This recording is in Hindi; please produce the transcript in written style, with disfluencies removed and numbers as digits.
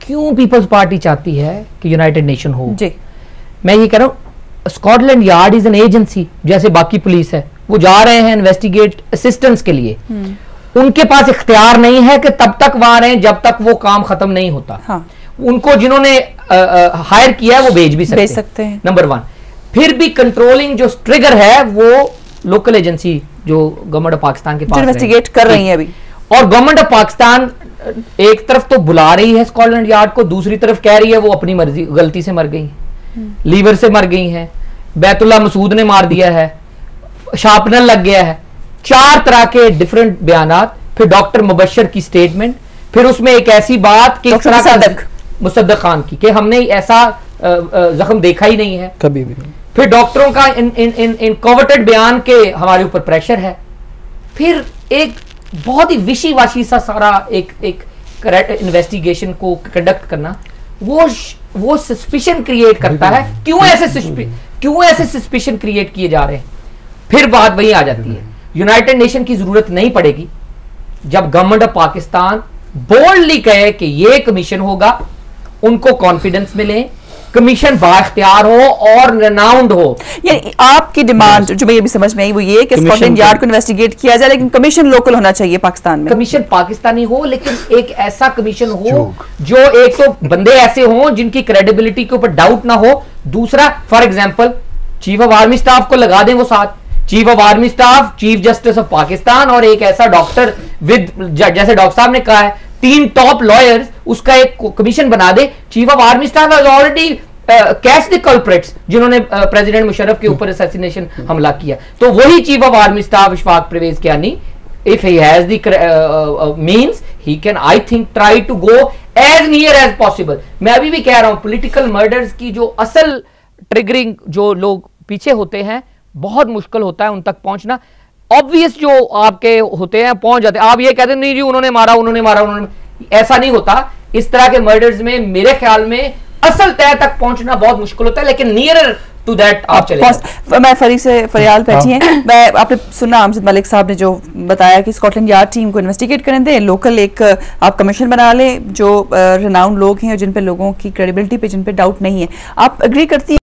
क्यों पीपल्स पार्टी चाहती है कि यूनाइटेड नेशन हो जी। मैं ये कह रहा हूं, Scotland yard is an agency जैसे बाकी पुलिस है, वो जा रहे हैं इन्वेस्टिगेट असिस्टेंस के लिए, उनके पास इख्तियार नहीं है कि तब तक वहां रहें जब तक वो काम खत्म नहीं होता। हाँ। उनको जिन्होंने हायर किया है वो भेज भी सकते हैं। नंबर 1। फिर भी कंट्रोलिंग जो ट्रिगर है वो लोकल एजेंसी जो गवर्नमेंट ऑफ पाकिस्तान के पास इन्वेस्टिगेट कर रही है अभी, और गवर्नमेंट ऑफ पाकिस्तान एक तरफ तो बुला रही है स्कॉटलैंड यार्ड को, दूसरी तरफ कह रही है वो अपनी मर्जी गलती से मर गई, लीवर से मर गई हैं, बैतुल्ला मसूद ने मार दिया है, शार्पनर लग गया है। 4 तरह के डिफरेंट बयानात, फिर डॉक्टर मुबशर की स्टेटमेंट, फिर उसमें एक ऐसी बात कि मुसद्दक खान की कि हमने ऐसा जख्म देखा ही नहीं है कभी भी। फिर डॉक्टरों का इन कोवर्टेड बयान के हमारे ऊपर प्रेशर है। फिर एक बहुत ही विशी वाशी सा सारा एक इन्वेस्टिगेशन को कंडक्ट करना, वो सस्पिशन क्रिएट करता है। क्यों ऐसे सस्पिशन क्रिएट किए जा रहे हैं? फिर बात वही आ जाती है, यूनाइटेड नेशन की जरूरत नहीं पड़ेगी जब गवर्नमेंट ऑफ पाकिस्तान बोल्डली कहे कि ये कमीशन होगा, उनको कॉन्फिडेंस मिले, कमीशन बाख्तियार हो और रिनाउंड हो। यानी आपकी डिमांड जो मुझे भी समझ में आई वो ये कि स्कॉटलैंड यार्ड को इन्वेस्टिगेट किया जाए, लेकिन कमीशन लोकल होना चाहिए पाकिस्तान में। कमीशन पाकिस्तानी हो, लेकिन एक ऐसा कमीशन हो जो एक तो बंदे ऐसे हों जिनकी क्रेडिबिलिटी के ऊपर डाउट ना हो। दूसरा, for example chief of army staff को लगा दें वो साथ, chief of army staff, chief justice of Pakistan और एक ऐसा डॉक्टर विद, जैसे डॉक्टर साहब ने कहा है, 3 टॉप लॉयर्स, उसका एक कमीशन बना दे। Chief of army staff has already catch the culprits जिन्होंने प्रेसिडेंट मुशर्रफ के ऊपर असैसिनेशन हमला किया, तो वही chief of army staff Ishfaq Parvez Kayani, if he has the means he can I think try to go as near as possible। मैं अभी भी कह रहा हूं पॉलिटिकल मर्डर्स की जो असल ट्रिगरिंग जो लोग पीछे होते हैं बहुत मुश्किल होता है उन तक पहुंचना। ऑब्वियस जो आपके होते हैं पहुंच जाते हैं, आप ये कहते हैं नहीं जी उन्होंने मारा, ऐसा नहीं होता। इस तरह के मर्डर्स में मेरे ख्याल में असल तय तक पहुंचना बहुत मुश्किल होता है, लेकिन नियरर टू दैट आप चले। मैं फरियाल बैठी हैं, मैं आपने सुना आमजद मलिक साहब ने जो बताया कि स्कॉटलैंड यार्ड टीम को इन्वेस्टिगेट करने दें, लोकल एक आप कमीशन बना लें जो रिनाउंड लोग हैं और जिन पे लोगों की क्रेडिबिलिटी पे जिन पे डाउट नहीं है। आप एग्री करती हैं?